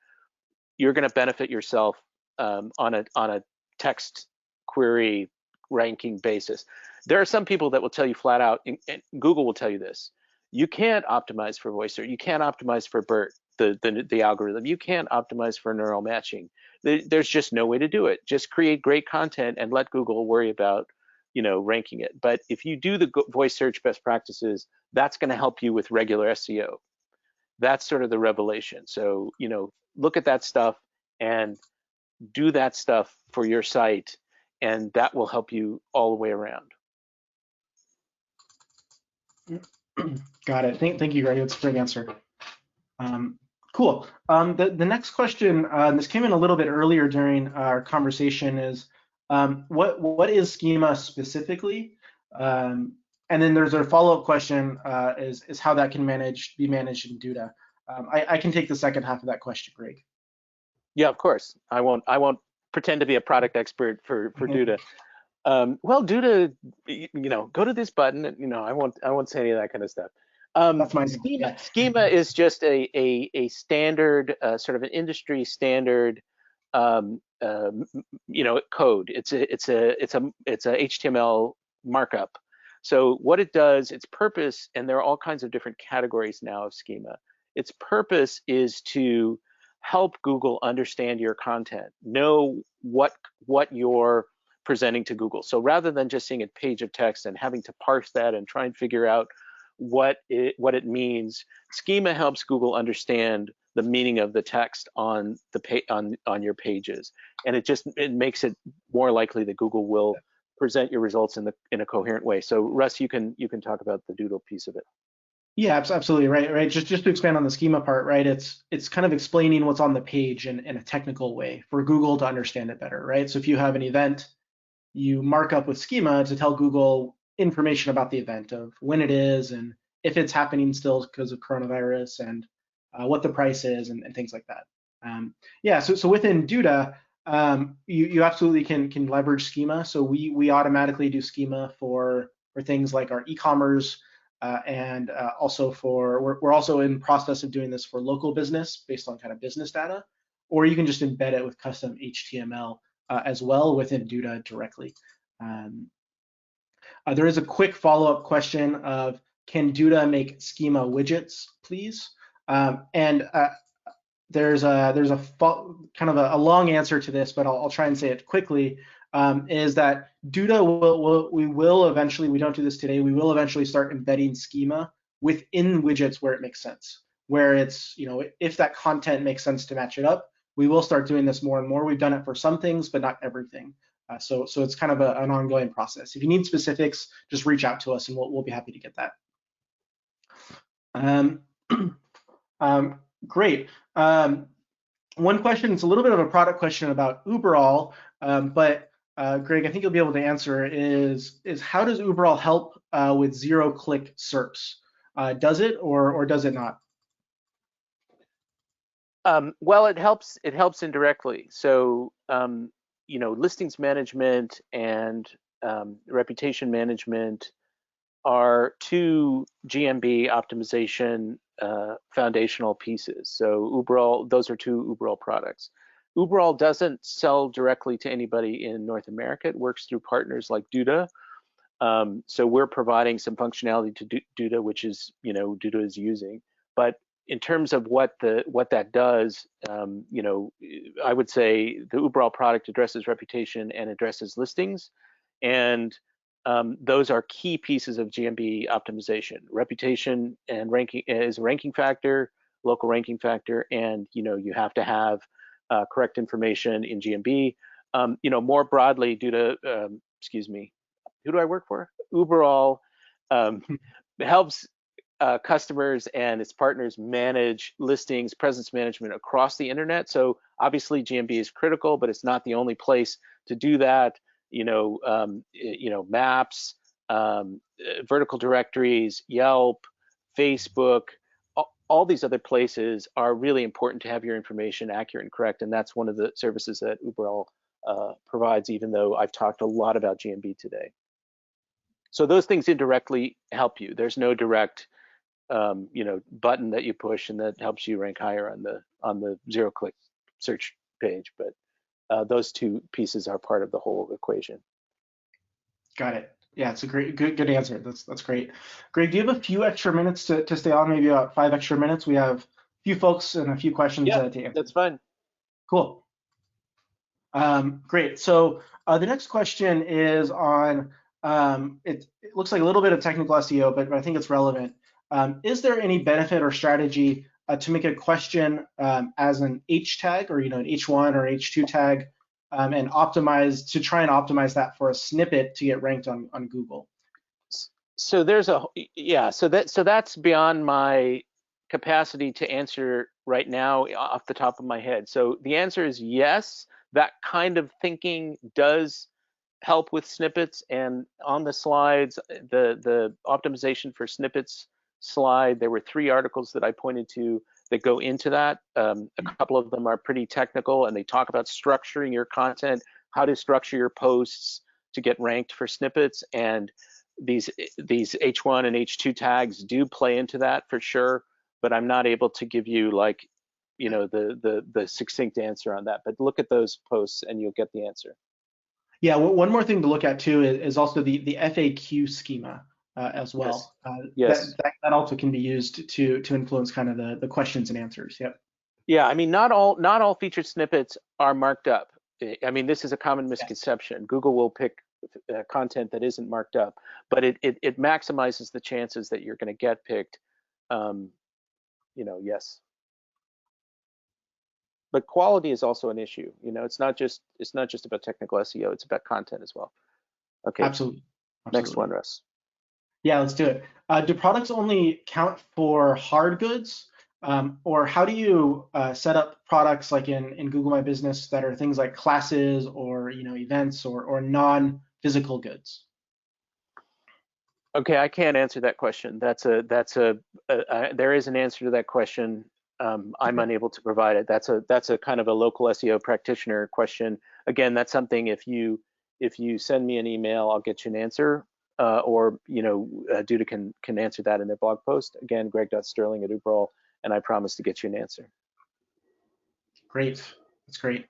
you're going to benefit yourself on a text query ranking basis. There are some people that will tell you flat out, and Google will tell you this: you can't optimize for voice search. You can't optimize for BERT. the algorithm. You can't optimize for neural matching. There's just no way to do it. Just create great content and let Google worry about, ranking it. But if you do the voice search best practices, that's going to help you with regular SEO. That's sort of the revelation. So, look at that stuff and do that stuff for your site, and that will help you all the way around. Got it. Thank you, Greg. That's a great answer. Cool. The next question, this came in a little bit earlier during our conversation, is what is Schema specifically? And then there's a follow-up question, is how that can be managed in Duda. I can take the second half of that question, Greg. Yeah, of course. I won't pretend to be a product expert for Duda. Well, Duda, go to this button. I won't say any of that kind of stuff. That's my Schema is just a standard, sort of an industry standard, code. It's a HTML markup. So what it does, its purpose, and there are all kinds of different categories now of Schema. Its purpose is to help Google understand your content, know what you're presenting to Google. So rather than just seeing a page of text and having to parse that and try and figure out what it means, Schema helps Google understand the meaning of the text on on your pages, and it makes it more likely that Google will present your results in a coherent way. So Russ, you can talk about the Doodle piece of it. Yeah, absolutely, right. Just to expand on the Schema part, right? It's kind of explaining what's on the page in a technical way for Google to understand it better, right? So if you have an event, you mark up with Schema to tell Google information about the event, of when it is and if it's happening still because of coronavirus, and what the price is, and things like that. Yeah, so within Duda, you absolutely can leverage Schema. So we automatically do Schema for things like our e-commerce, and also we're also in process of doing this for local business based on kind of business data, or you can just embed it with custom HTML as well within Duda directly. There is a quick follow-up question of, can Duda make Schema widgets, please? There's a kind of a long answer to this, but I'll try and say it quickly. Is that Duda we will eventually, we don't do this today, we will eventually start embedding Schema within widgets where it makes sense, where it's, if that content makes sense to match it up, we will start doing this more and more. We've done it for some things, but not everything. So it's kind of an ongoing process. If you need specifics, just reach out to us and we'll be happy to get that. Great. One question, it's a little bit of a product question about Uberall, but Greg, I think you'll be able to answer, is how does Uberall help with zero-click SERPs? Does it or does it not? Well, it helps indirectly. So, listings management and reputation management are two GMB optimization foundational pieces. So Uberall, those are two Uberall products. Uberall doesn't sell directly to anybody in North America. It works through partners like Duda. So we're providing some functionality to Duda, which is, Duda is using. But in terms of what that does, I would say the Uberall product addresses reputation and addresses listings, and those are key pieces of GMB optimization. Reputation and ranking is a ranking factor, local ranking factor, and you have to have correct information in GMB. More broadly, due to excuse me, who do I work for? Uberall helps customers and its partners manage listings, presence management across the internet. So obviously GMB is critical, but it's not the only place to do that. Maps, vertical directories, Yelp, Facebook, all these other places are really important to have your information accurate and correct. And that's one of the services that Uberall provides, even though I've talked a lot about GMB today. So those things indirectly help you. There's no direct button that you push and that helps you rank higher on the zero-click search page, but those two pieces are part of the whole equation. Got it. Yeah, it's a good answer. That's great. Greg, do you have a few extra minutes to stay on? Maybe about 5 extra minutes. We have few folks and a few questions Yeah, to answer. that's fine. Cool. Great. So the next question is on, it looks like a little bit of technical SEO, but I think it's relevant. Is there any benefit or strategy to make a question as an H tag, or an H1 or H2 tag, and try and optimize that for a snippet to get ranked on Google? So there's so that's beyond my capacity to answer right now off the top of my head. So the answer is yes. That kind of thinking does help with snippets. And on the slides, the optimization for snippets slide, there were 3 articles that I pointed to that go into that. A couple of them are pretty technical, and they talk about structuring your content, how to structure your posts to get ranked for snippets. And these H1 and H2 tags do play into that for sure, but I'm not able to give you like, the succinct answer on that. But look at those posts and you'll get the answer. Yeah, one more thing to look at too is also the FAQ schema as well. Yes. That also can be used to influence kind of the questions and answers. Yep. Yeah, I mean, not all featured snippets are marked up. I mean, this is a common misconception. Google will pick content that isn't marked up, but it maximizes the chances that you're going to get picked. Yes. But quality is also an issue. It's not just about technical SEO. It's about content as well. Okay. Absolutely. Next one, Russ. Yeah, let's do it. Do products only count for hard goods, or how do you set up products like in Google My Business that are things like classes or events or non-physical goods? Okay, I can't answer that question. There is an answer to that question. I'm unable to provide it. That's a kind of a local SEO practitioner question. Again, that's something if you send me an email, I'll get you an answer, or Duda can answer that in their blog post. Again, greg.sterling@Uberall, and I promise to get you an answer. Great, that's great.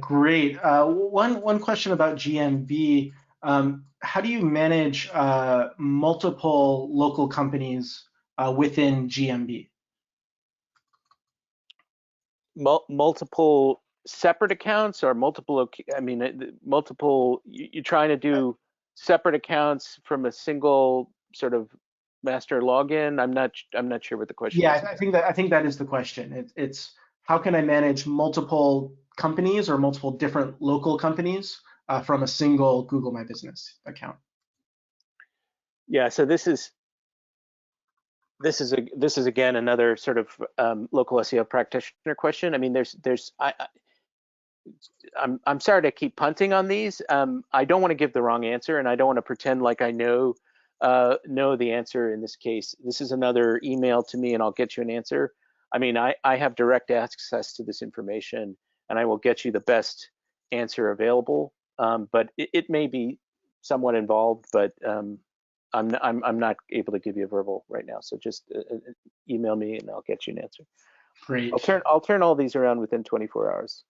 Great. One question about GMB. How do you manage multiple local companies within GMB? Multiple separate accounts or multiple? I mean, multiple. You're trying to do separate accounts from a single sort of master login. I'm not sure what the question is. Yeah, I think that is the question. It's how can I manage multiple companies or multiple different local companies from a single Google My Business account? Yeah, so this is again another sort of local SEO practitioner question. I mean, I'm sorry to keep punting on these. I don't want to give the wrong answer, and I don't want to pretend like I know the answer in this case. This is another email to me, and I'll get you an answer. I mean, I have direct access to this information, and I will get you the best answer available. But it may be somewhat involved, but I'm not able to give you a verbal right now. So just email me, and I'll get you an answer. Great. I'll turn all these around within 24 hours.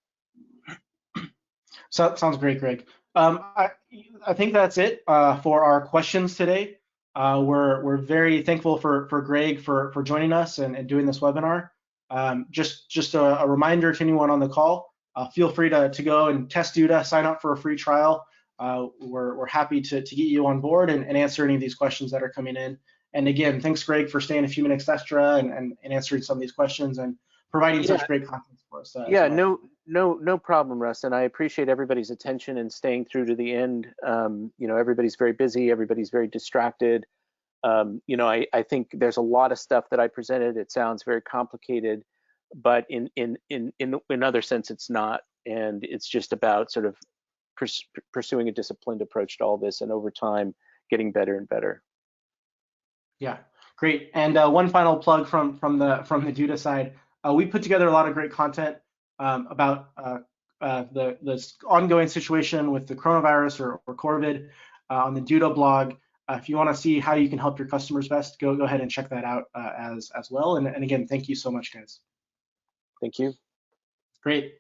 So sounds great, Greg. I think that's it for our questions today. We're very thankful for Greg for joining us and doing this webinar. Just a reminder to anyone on the call, feel free to go and test Duda, sign up for a free trial. We're happy to get you on board and answer any of these questions that are coming in. And again, thanks, Greg, for staying a few minutes extra and answering some of these questions and providing such great content for us. Yeah, well. No problem, Russ. And I appreciate everybody's attention and staying through to the end. Everybody's very busy. Everybody's very distracted. I think there's a lot of stuff that I presented. It sounds very complicated, but in other sense, it's not. And it's just about sort of pursuing a disciplined approach to all this, and over time, getting better and better. Yeah, great. And one final plug from the Duda side. We put together a lot of great content about the ongoing situation with the coronavirus or COVID on the Duda blog. If you want to see how you can help your customers best, go ahead and check that out as well. And again, thank you so much, guys. Thank you. Great.